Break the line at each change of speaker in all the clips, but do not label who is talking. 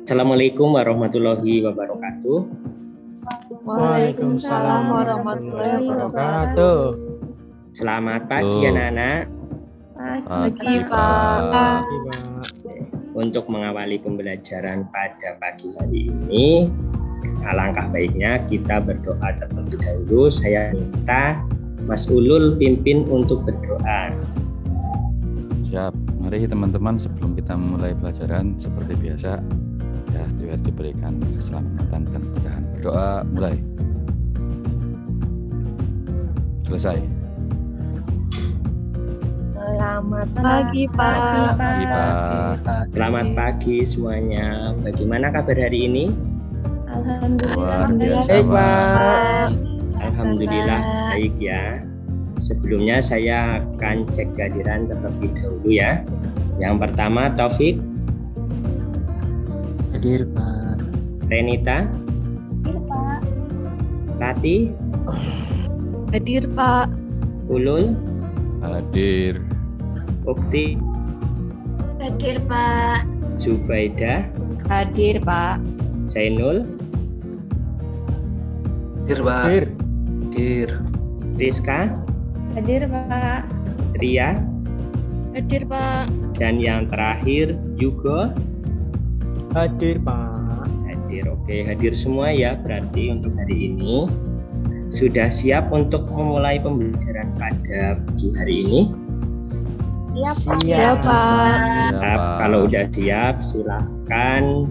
Assalamualaikum warahmatullahi wabarakatuh.
Waalaikumsalam warahmatullahi wabarakatuh.
Selamat pagi anak-anak.
Pagi Pak.
Untuk mengawali pembelajaran pada pagi hari ini, alangkah baiknya kita berdoa terlebih dahulu. Saya minta Mas Ulul pimpin untuk berdoa.
Siap. Mari teman-teman, sebelum kita mulai pelajaran seperti biasa, ya diberikan keselamatan dan kemudahan. Berdoa mulai. Selesai.
Selamat pagi Pak.
Pagi, Pak.
Selamat pagi semuanya. Bagaimana kabar hari ini?
Luar biasa,
Baik,
Pak.
Pak.
Alhamdulillah baik ya. Sebelumnya saya akan cek kehadiran terlebih dahulu ya. Yang pertama Taufik,
Hadir Pak.
Renita,
Hadir Pak.
Rati,
Hadir Pak.
Ulul,
Hadir.
Ukti,
Hadir Pak.
Zubaidah,
Hadir Pak.
Zainul,
Hadir Pak. Hadir.
Rizka,
Hadir Pak.
Ria,
Hadir Pak.
dan yang terakhir Yugo.
Hadir Pak.
Hadir, oke, hadir semua ya. Berarti untuk hari ini sudah siap untuk memulai pembelajaran pada pagi hari ini.
Siap Pak.
Siap. Kalau udah siap, silahkan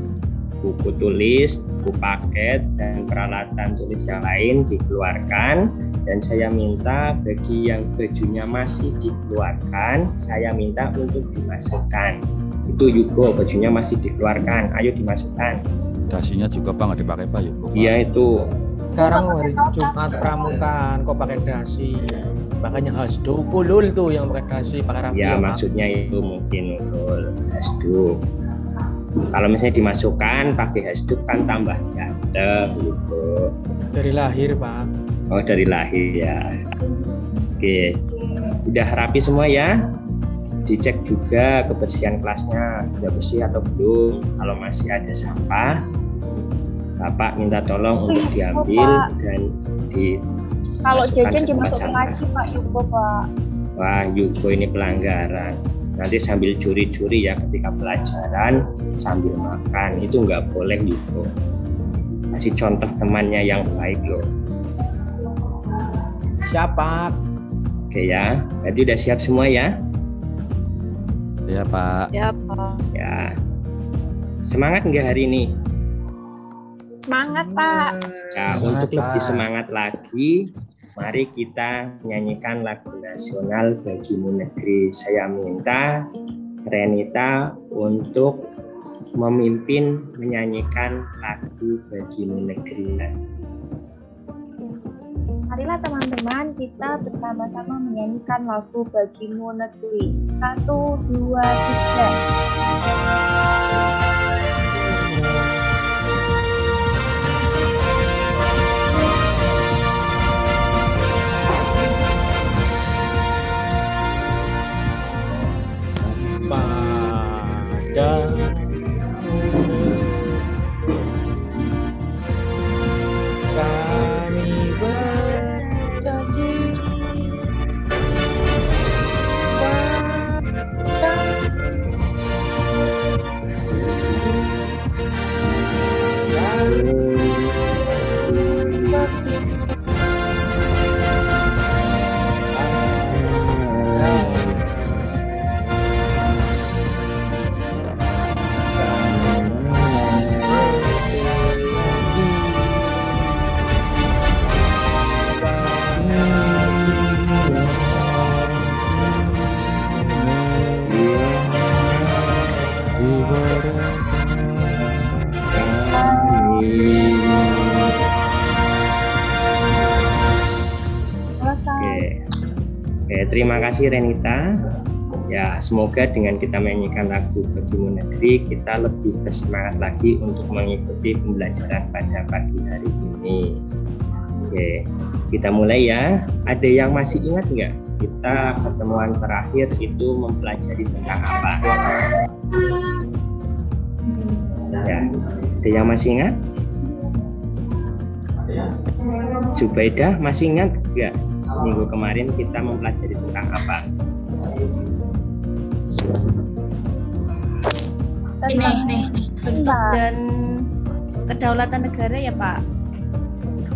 buku tulis, buku paket, dan peralatan tulis yang lain dikeluarkan. Dan saya minta bagi yang bajunya masih dikeluarkan, saya minta untuk dimasukkan. Itu Yugo, bajunya masih dikeluarkan, ayo dimasukkan.
Dasinya juga Pak, nggak dipakai Pak Yugo.
Iya itu.
Sekarang hari Jumat pramukaan kok pakai dasi, makanya hasdu ulul tuh yang pakai dasi, pakai rapi.
Ya maksudnya itu mungkin ulul hasduk. Kalau misalnya dimasukkan pakai hasduk kan tambah ganteng gitu.
Dari lahir Pak.
Oh dari lahir ya. Oke, udah rapi semua ya. Dicek juga kebersihan kelasnya sudah bersih atau belum. Kalau masih ada sampah, Bapak minta tolong untuk diambil dan di.
Kalau jajan dimasukkan lagi Pak Yugo Pak.
Wah Yugo ini pelanggaran. Nanti sambil curi-curi ya ketika pelajaran sambil makan, itu nggak boleh Yugo. Kasih contoh temannya yang baik loh.
Siapa?
Oke ya, berarti udah siap semua ya?
Ya Pak.
Siap Pak.
Ya. Semangat nggak hari ini?
Semangat Pak.
Ya,
Semangat,
untuk lebih
Pak.
semangat lagi, mari kita nyanyikan lagu nasional Bagimu Negeri. Saya minta Renita untuk memimpin menyanyikan lagu Bagimu Negeri.
Marilah teman-teman kita bersama-sama menyanyikan lagu Bagimu Negeri. 1, 2, 3.
Pada kami berjanji
Terima kasih Renita. Ya, semoga dengan kita menyanyikan lagu Bagimu Negeri, kita lebih bersemangat lagi untuk mengikuti pembelajaran pada pagi hari ini. Oke, kita mulai ya. Ada yang masih ingat nggak? Kita pertemuan terakhir itu mempelajari tentang apa? Ya, ada yang masih ingat? Zubaidah masih ingat nggak minggu kemarin kita mempelajari tentang apa?
Nih. Bentuk dan kedaulatan negara ya Pak.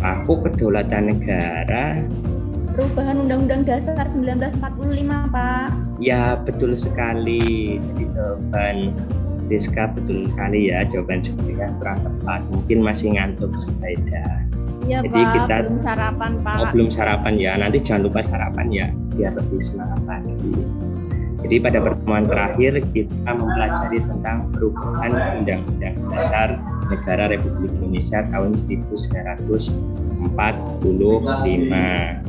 Aku kedaulatan negara.
Perubahan Undang-Undang Dasar 1945 Pak.
Ya betul sekali. Jadi jawaban Rizka betul sekali ya. Jawaban Zubaidah kurang tepat. Mungkin masih ngantuk Zubaidah.
Iya
Jadi
Pak,
kita
belum sarapan Pak.
Oh, belum sarapan ya. Nanti jangan lupa sarapan ya, biar lebih semangat lagi. Jadi pada pertemuan terakhir kita mempelajari tentang perubahan Undang-Undang Dasar Negara Republik Indonesia tahun 1945.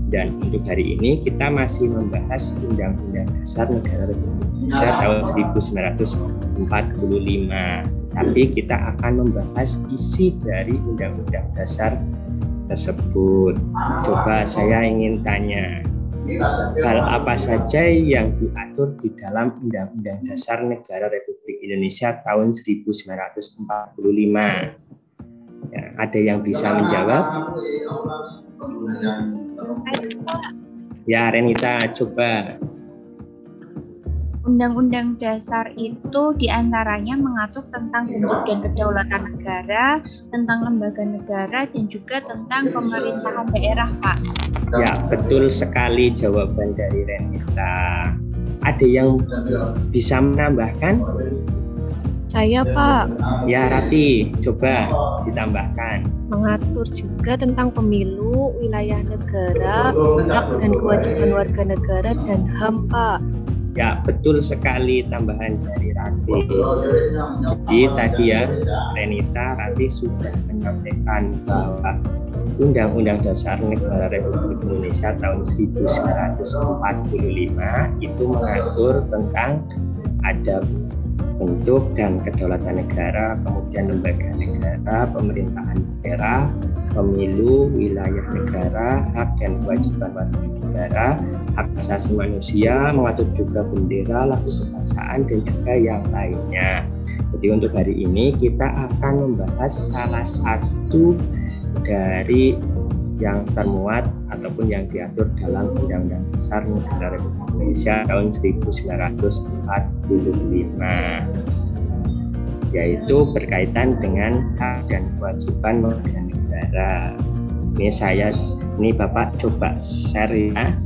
Dan untuk hari ini kita masih membahas Undang-Undang Dasar Negara Republik Indonesia tahun 1945. Tapi kita akan membahas isi dari Undang-Undang Dasar tersebut. Coba saya ingin tanya, hal apa saja yang diatur di dalam Undang-Undang Dasar Negara Republik Indonesia tahun 1945? Ya, ada yang bisa menjawab? Ya, Renita, coba.
Undang-undang dasar itu diantaranya mengatur tentang bentuk dan kedaulatan negara, tentang lembaga negara, dan juga tentang pemerintahan daerah, Pak.
Ya, betul sekali jawaban dari Renita. Ada yang bisa menambahkan?
Saya, Pak.
Ya, Rati, coba ditambahkan.
Mengatur juga tentang pemilu, wilayah negara, hak dan kewajiban warga negara, dan HAM, Pak.
Ya, betul sekali tambahan dari Rati. Jadi tadi ya, Renita, Rati sudah menyampaikan bahwa Undang-Undang Dasar Negara Republik Indonesia tahun 1945 itu mengatur tentang ada bentuk dan kedaulatan negara, kemudian lembaga negara, pemerintahan daerah, pemilu, wilayah negara, hak dan kewajiban warga negara, hak asasi manusia, mengatur juga bendera, lagu kebangsaan, dan juga yang lainnya. Jadi untuk hari ini kita akan membahas salah satu dari yang termuat ataupun yang diatur dalam Undang-Undang Dasar Negara Republik Indonesia tahun 1945, yaitu berkaitan dengan hak dan kewajiban warga negara. Ini Bapak coba share ya.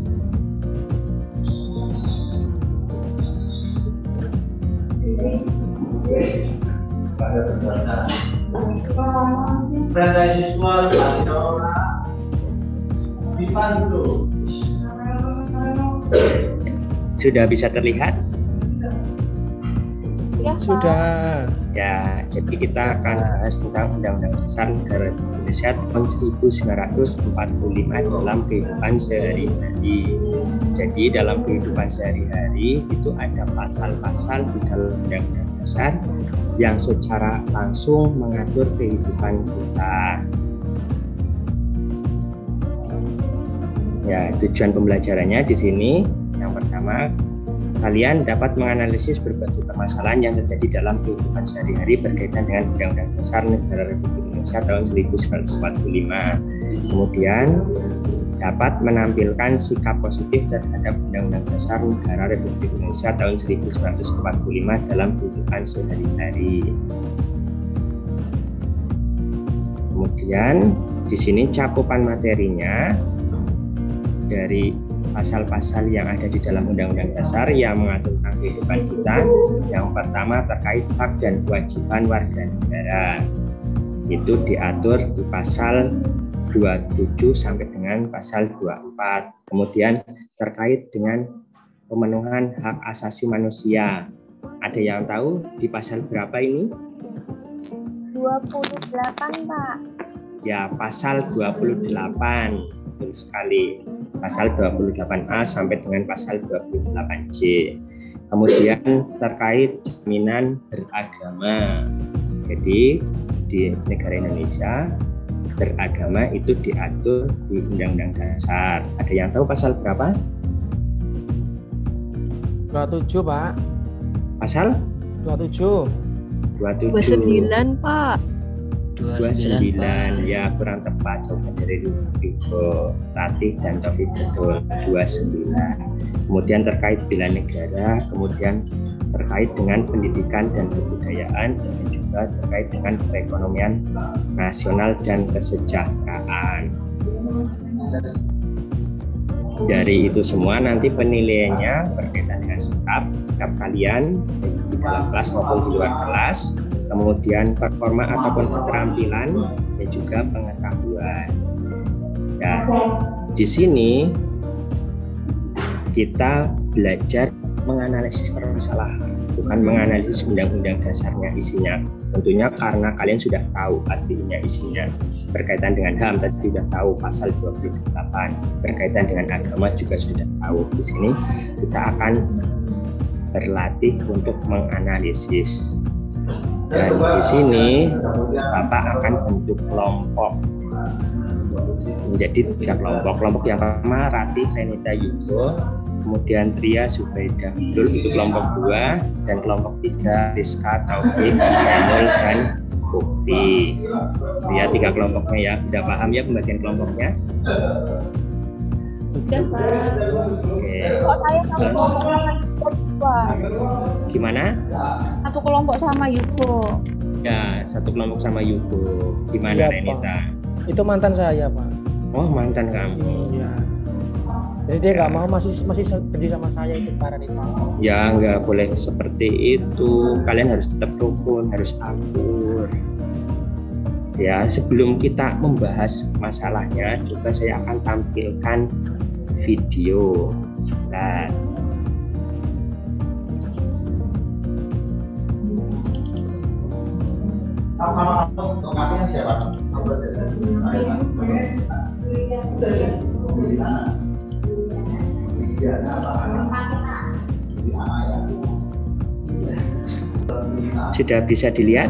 Sudah bisa terlihat?
Ya,
Sudah.
Ya, jadi kita akan bahas tentang Undang-Undang Dasar Negara Republik Indonesia tahun 1945 dalam kehidupan sehari-hari. Jadi dalam kehidupan sehari-hari itu ada pasal-pasal di dalam Undang-Undang Dasar yang secara langsung mengatur kehidupan kita. Ya, tujuan pembelajarannya di sini yang pertama, kalian dapat menganalisis berbagai permasalahan yang terjadi dalam kehidupan sehari-hari berkaitan dengan Undang-Undang Dasar Negara Republik Indonesia tahun 1945. Kemudian dapat menampilkan sikap positif terhadap Undang-Undang Dasar Negara Republik Indonesia tahun 1945 dalam kehidupan sehari-hari. Kemudian di sini cakupan materinya dari pasal-pasal yang ada di dalam Undang-Undang Dasar yang mengatur tentang kehidupan kita. Yang pertama terkait hak dan kewajiban warga negara. Itu diatur di pasal 27 sampai dengan pasal 24. Kemudian terkait dengan pemenuhan hak asasi manusia. Ada yang tahu di pasal berapa ini?
28, Pak.
Ya, pasal 28. Betul sekali. Pasal 28A sampai dengan pasal 28C. Kemudian terkait jaminan beragama. Jadi di negara Indonesia beragama itu diatur di Undang-Undang Dasar. Ada yang tahu pasal berapa?
27, Pak.
Pasal?
27.
29 Pak.
29 ya, kurang tepat jawaban dari Yugo, Ratih dan Taufik betul 29. Kemudian terkait bela negara, kemudian terkait dengan pendidikan dan kebudayaan, dan juga terkait dengan perekonomian nasional dan kesejahteraan. Dari itu semua nanti penilaiannya berkaitan dengan sikap kalian di dalam kelas maupun di luar kelas, kemudian performa ataupun keterampilan dan juga pengetahuan. Ya, di sini kita belajar menganalisis permasalahan, bukan menganalisis undang-undang dasarnya isinya. Tentunya karena kalian sudah tahu pastinya isinya. Berkaitan dengan HAM tadi sudah tahu pasal 28, berkaitan dengan agama juga sudah tahu. Di sini kita akan berlatih untuk menganalisis. Dan di sini Bapak akan bentuk kelompok menjadi 3 kelompok. Kelompok yang pertama Ratih, Renita, Yugo, kemudian Tria, Zubaida, Abdul, itu kelompok 2, dan kelompok 3 Rizka, Taufik, Samuel, dan Bukti. Ya, 3 kelompoknya ya. Udah paham ya pembagian kelompoknya?
Udah Pak.
Oke.
Kok saya satu kelompok sama Yugo, Pak?
Gimana?
Satu kelompok sama Yugo.
Ya, satu kelompok sama Yugo. Gimana
Iya,
Renita?
Pak. Itu mantan saya, Pak.
Oh, mantan kamu.
Iya. Jadi dia nggak mau masih kerja sama saya itu Pak Renita.
Ya, nggak boleh seperti itu. Kalian harus tetap rukun, harus akur. Ya, sebelum kita membahas masalahnya, juga saya akan tampilkan video. Nah, sudah bisa dilihat?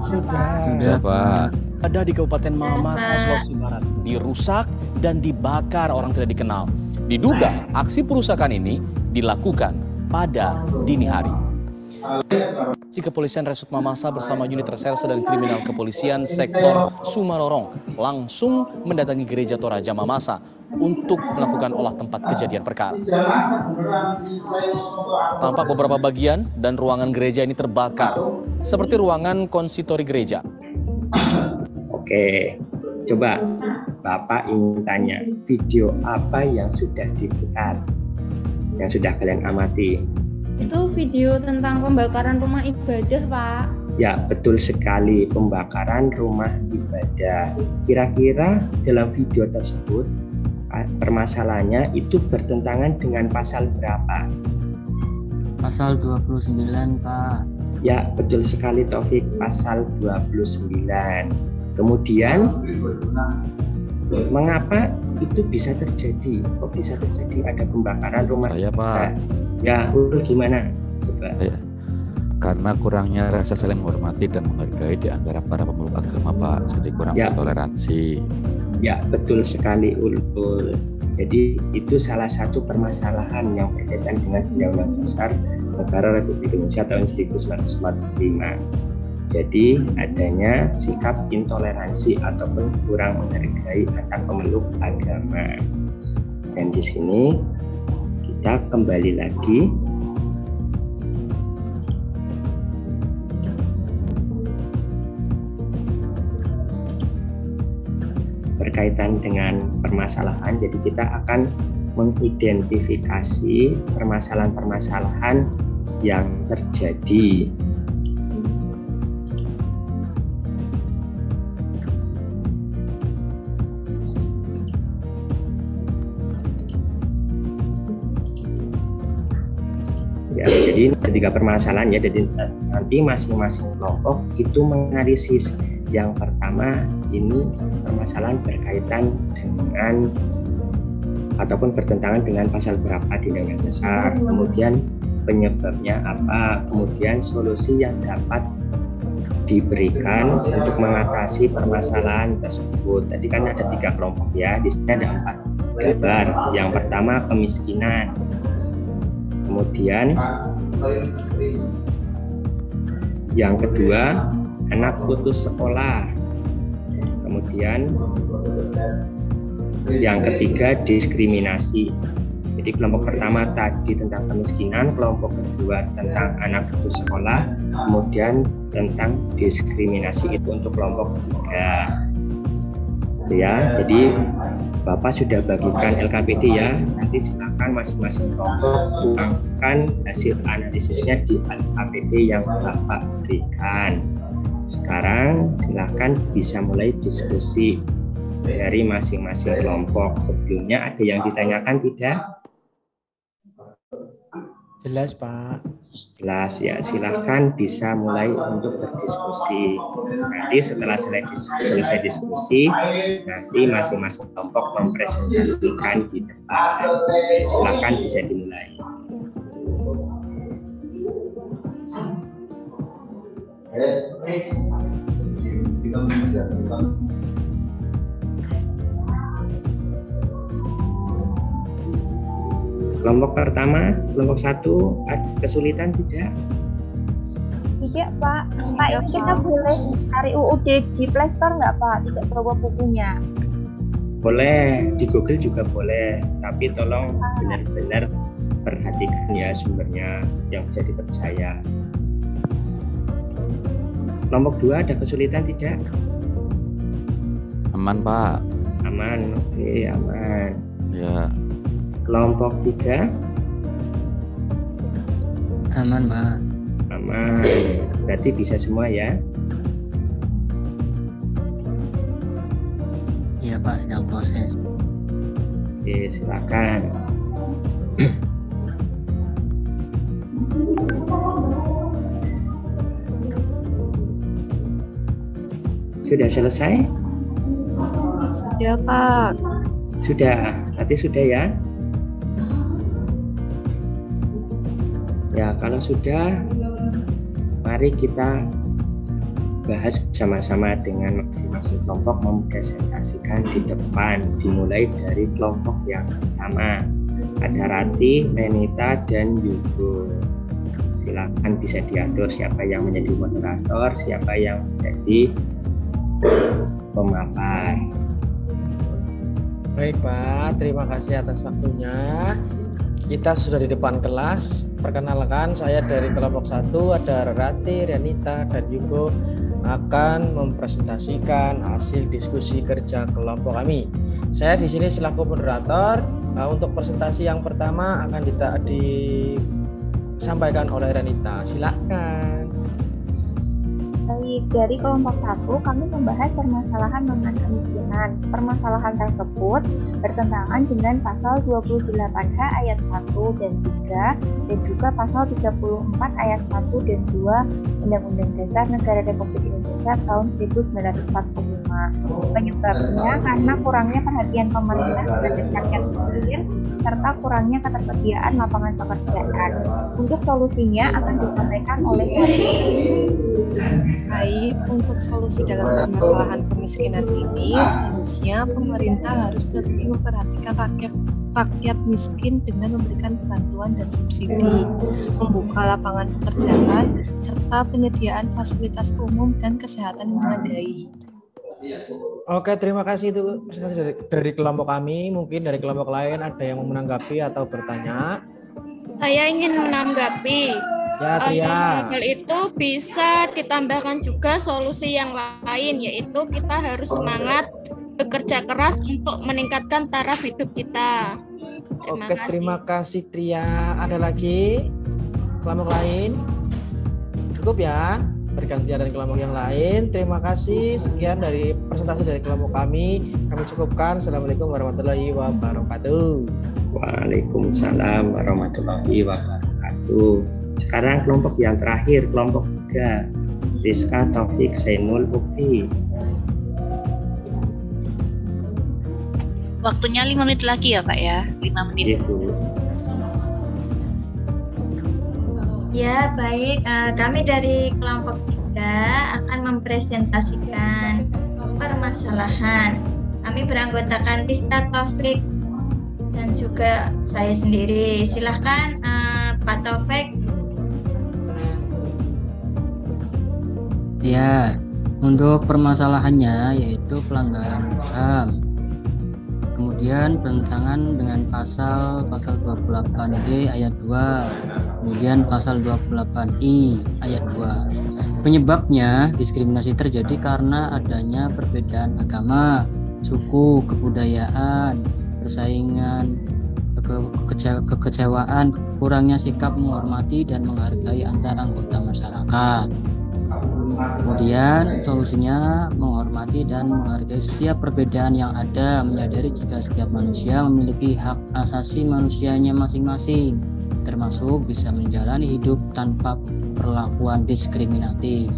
Sudah.
Pak.
Ada di Kabupaten Mamasa, Sulawesi Barat, dirusak dan dibakar orang tidak dikenal. Diduga aksi perusakan ini dilakukan pada dini hari. Si Kepolisian Resort Mamasa bersama unit reserse dan kriminal kepolisian sektor Sumarorong langsung mendatangi gereja Toraja Mamasa untuk melakukan olah tempat kejadian perkara. Tampak beberapa bagian dan ruangan gereja ini terbakar, seperti ruangan konsitori gereja.
Oke, coba Bapak ingin tanya, video apa yang sudah diputar, yang sudah kalian amati?
Itu video tentang pembakaran rumah ibadah, Pak.
Ya, betul sekali, pembakaran rumah ibadah. Kira-kira dalam video tersebut permasalahannya itu bertentangan dengan pasal berapa?
Pasal 29, Pak.
Ya, betul sekali Taufik, pasal 29. Kemudian mengapa itu bisa terjadi? Kok bisa terjadi ada pembakaran rumah
Saya, Pak.
ibadah? Ya, gimana? Coba.
Karena kurangnya rasa saling menghormati dan menghargai di antara para pemeluk agama, Pak. Jadi kurang toleransi. Ya, betul sekali, Ulul. Jadi itu salah satu permasalahan yang berkaitan dengan Undang-Undang Dasar Negara Republik Indonesia tahun 1945. Jadi adanya sikap intoleransi ataupun kurang menghargai antar pemeluk agama. Dan di sini kita kembali lagi berkaitan dengan permasalahan. Jadi kita akan mengidentifikasi permasalahan-permasalahan yang terjadi. Ya, jadi 3 permasalahan ya. Jadi nanti masing-masing kelompok itu menganalisis. Yang pertama ini permasalahan berkaitan dengan ataupun bertentangan dengan pasal berapa di Undang-Undang Dasar, kemudian penyebabnya apa, kemudian solusi yang dapat diberikan untuk mengatasi permasalahan tersebut. Tadi kan ada 3 kelompok ya, di sini ada 4 gambar. Yang pertama kemiskinan, kemudian
Yang kedua, anak putus sekolah. Kemudian yang ketiga, diskriminasi. Jadi kelompok pertama tadi tentang kemiskinan, kelompok kedua tentang anak putus sekolah, kemudian tentang diskriminasi itu untuk kelompok ketiga. Ya, jadi Bapak sudah bagikan LKPD ya. Nanti silakan masing-masing kelompok tuangkan hasil analisisnya di LKPD yang Bapak berikan. Sekarang silakan bisa mulai diskusi dari masing-masing kelompok. Sebelumnya ada yang ditanyakan tidak?
Jelas, Pak.
Jelas ya, silahkan bisa mulai untuk berdiskusi. Nanti setelah selesai diskusi, nanti masing-masing kelompok mempresentasikan di depan. Silahkan bisa dimulai. Kelompok pertama, kelompok 1, ada kesulitan tidak?
Tidak, Pak. Pak, ini kita boleh cari UUD di Play Store nggak, Pak? Tidak bawa bukunya.
Boleh, di Google juga boleh. Tapi tolong benar-benar perhatikan ya sumbernya yang bisa dipercaya. Kelompok 2, ada kesulitan tidak?
Aman, Pak.
Aman, oke, aman.
Ya.
Kelompok 3?
Aman, Pak.
Aman. Berarti bisa semua ya?
Iya, Pak, sedang proses.
Oke, silakan. Sudah selesai?
Sudah, Pak.
Sudah, berarti sudah ya? Ya, kalau sudah, mari kita bahas bersama-sama dengan masing-masing kelompok mempresentasikan di depan, dimulai dari kelompok yang pertama. Ada Rati, Renita, dan Yugo. Silakan bisa diatur siapa yang menjadi moderator, siapa yang menjadi pemaparan.
Baik, Pak, terima kasih atas waktunya. Kita sudah di depan kelas. Perkenalkan, saya dari kelompok 1 ada Rati, Renita, dan Yugo akan mempresentasikan hasil diskusi kerja kelompok kami. Saya di sini selaku moderator. Untuk presentasi yang pertama akan disampaikan oleh Renita. Silakan.
Baik, dari kelompok 1 kami membahas permasalahan mengenai kemiskinan. Permasalahan tersebut bertentangan dengan pasal 28H ayat 1 dan 3 dan juga pasal 34 ayat 1 dan 2 Undang-Undang Dasar Negara Republik Indonesia tahun 1945. Penyebabnya karena kurangnya perhatian pemerintah terhadap rakyat miskin serta kurangnya ketersediaan lapangan pekerjaan. Untuk solusinya akan disampaikan oleh
Baik, untuk solusi dalam permasalahan kemiskinan ini, seharusnya pemerintah harus lebih memperhatikan rakyat miskin dengan memberikan bantuan dan subsidi, membuka lapangan pekerjaan, serta penyediaan fasilitas umum dan kesehatan yang memadai.
Oke, terima kasih itu presentasi dari kelompok kami. Mungkin dari kelompok lain ada yang mau menanggapi atau bertanya?
Saya ingin menanggapi.
Ya, Tria.
Hal itu bisa ditambahkan juga solusi yang lain, yaitu kita harus semangat bekerja keras untuk meningkatkan taraf hidup kita.
Terima kasih Tria. Ada lagi kelompok lain? Cukup ya, bergantian dari kelompok yang lain. Terima kasih. Sekian dari presentasi dari kelompok kami. Kami cukupkan. Assalamualaikum warahmatullahi wabarakatuh.
Waalaikumsalam warahmatullahi wabarakatuh. Sekarang kelompok yang terakhir, kelompok 3. Rizka, Taufik, Zainul, Ufi.
Waktunya 5 menit lagi ya Pak ya? 5 menit.
Ya, baik. Kami dari kelompok 3 akan mempresentasikan permasalahan. Kami beranggotakan Rizka, Taufik, dan juga saya sendiri. Silahkan Pak Taufik
Ya, untuk permasalahannya yaitu pelanggaran HAM. Kemudian bertentangan dengan pasal 28D ayat 2, kemudian pasal 28I ayat 2. Penyebabnya diskriminasi terjadi karena adanya perbedaan agama, suku, kebudayaan, persaingan, kekecewaan, kurangnya sikap menghormati dan menghargai antar anggota masyarakat. Kemudian solusinya menghormati dan menghargai setiap perbedaan yang ada, menyadari jika setiap manusia memiliki hak asasi manusianya masing-masing, termasuk bisa menjalani hidup tanpa perlakuan diskriminatif.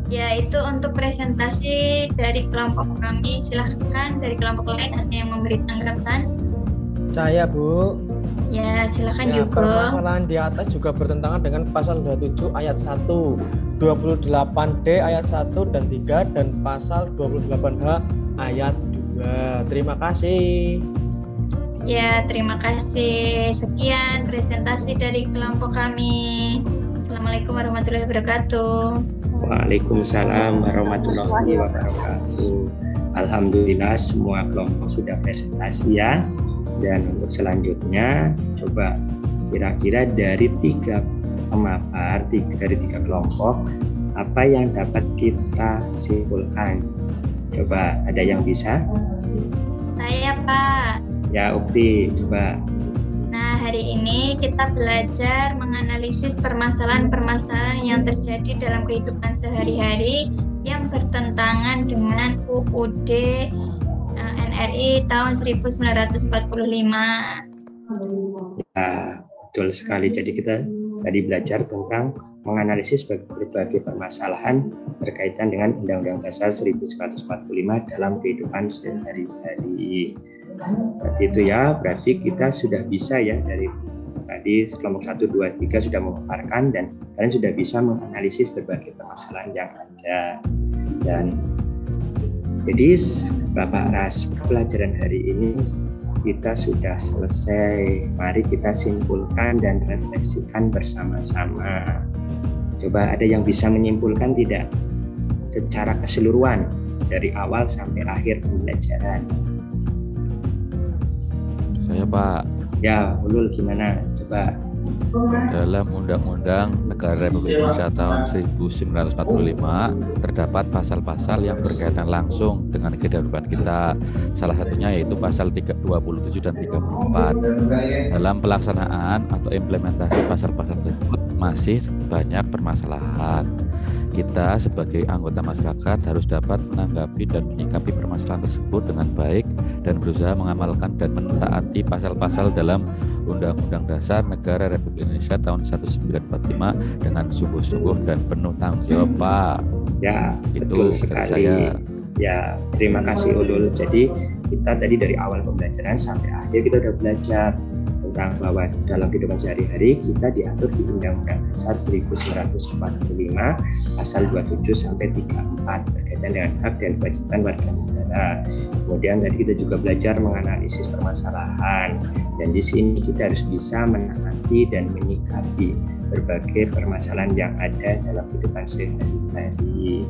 Ya, itu untuk presentasi dari kelompok kami. Silahkan dari kelompok lain ada yang memberi tanggapan?
Saya, Bu.
Ya, silakan
Ya,
juga.
permasalahan di atas juga bertentangan dengan pasal 27 ayat 1, 28D ayat 1 dan 3, dan pasal 28H ayat 2. Terima kasih.
Ya, terima kasih. Sekian presentasi dari kelompok kami. Assalamualaikum warahmatullahi wabarakatuh.
Waalaikumsalam warahmatullahi wabarakatuh. Alhamdulillah semua kelompok sudah presentasi ya. Dan untuk selanjutnya coba kira-kira dari 3 pemapar, dari 3 kelompok, apa yang dapat kita simpulkan? Coba ada yang bisa?
Saya, Pak.
Ya, Ukti, coba.
Nah, hari ini kita belajar menganalisis permasalahan-permasalahan yang terjadi dalam kehidupan sehari-hari yang bertentangan dengan UUD NRI tahun 1945.
Ya, betul sekali. Jadi kita tadi belajar tentang menganalisis berbagai permasalahan berkaitan dengan Undang-Undang Dasar 1945 dalam kehidupan sehari-hari. Berarti itu ya, berarti kita sudah bisa ya dari tadi kelompok 1, 2, 3 sudah memaparkan dan kalian sudah bisa menganalisis berbagai permasalahan yang ada. Dan jadi Bapak Ras, pelajaran hari ini kita sudah selesai. Mari kita simpulkan dan refleksikan bersama-sama. Coba ada yang bisa menyimpulkan tidak? Secara keseluruhan dari awal sampai akhir pembelajaran.
Saya, Pak.
Ya, Ulul gimana? Coba.
Dalam Undang-Undang Negara Republik Indonesia tahun 1945 terdapat pasal-pasal yang berkaitan langsung dengan kehidupan kita. Salah satunya yaitu pasal 27 dan 34. Dalam pelaksanaan atau implementasi pasal-pasal tersebut masih banyak permasalahan. Kita sebagai anggota masyarakat harus dapat menanggapi dan menyikapi permasalahan tersebut dengan baik dan berusaha mengamalkan dan mentaati pasal-pasal dalam Undang-Undang Dasar Negara Republik Indonesia tahun 1945 dengan sungguh-sungguh dan penuh tanggung jawab, Pak.
Ya,
itu
betul sekali.
Saya.
Ya, terima kasih Ulul. Jadi kita tadi dari awal pembelajaran sampai akhir kita udah belajar tentang bahwa dalam kehidupan sehari-hari kita diatur di Undang-Undang Dasar 1945 pasal 27 sampai 34 berkaitan dengan hak dan kewajiban warga negara. Kemudian tadi kita juga belajar menganalisis permasalahan, dan di sini kita harus bisa menangani dan menyikapi berbagai permasalahan yang ada dalam kehidupan sehari-hari.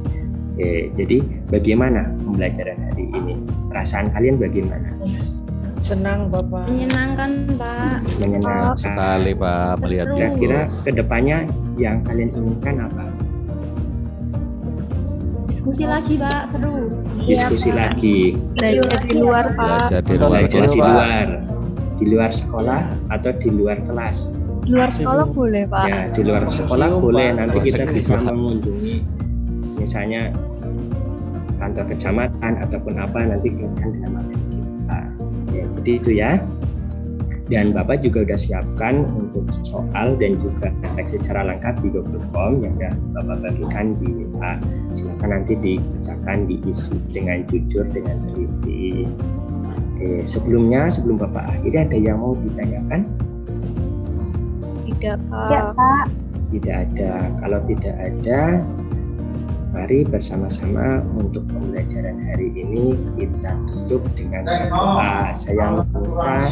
Jadi bagaimana pembelajaran hari ini? Perasaan kalian bagaimana?
Senang, Bapak.
Menyenangkan, Pak.
Menyenangkan
sekali, Pak, melihat.
Kira-kira kedepannya yang kalian inginkan apa?
Diskusi lagi, Pak, seru.
Diskusi lagi.
Belajar di luar, Pak.
Belajar di luar. Di luar sekolah atau di luar kelas?
Di luar sekolah boleh, Pak.
Ya, di luar sekolah boleh. Nanti kita bisa mengunjungi misalnya kantor kecamatan ataupun apa, nanti kan dengan materi kita. Ya, jadi itu ya. Dan Bapak juga udah siapkan untuk soal dan juga refleksi secara lengkap di Google Form yang udah Bapak bagikan di WA. Silakan nanti dibacakan, diisi dengan jujur, dengan teliti. Oke, sebelum Bapak akhiri ada yang mau ditanyakan?
Tidak, Pak.
Ya, Pak.
Tidak ada. Kalau tidak ada, mari bersama-sama untuk pembelajaran hari ini kita tutup dengan doa. Saya minta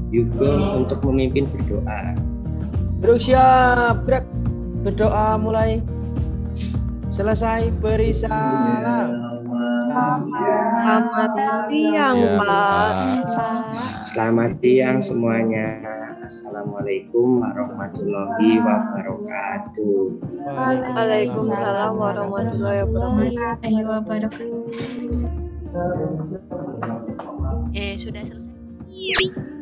Yugo untuk memimpin berdoa.
Bro, siap, gerak. berdoa mulai. Selesai beri salam.
Selamat siang, Pak.
Selamat siang semuanya. Assalamualaikum warahmatullahi wabarakatuh.
Waalaikumsalam warahmatullahi wabarakatuh.
Sudah selesai.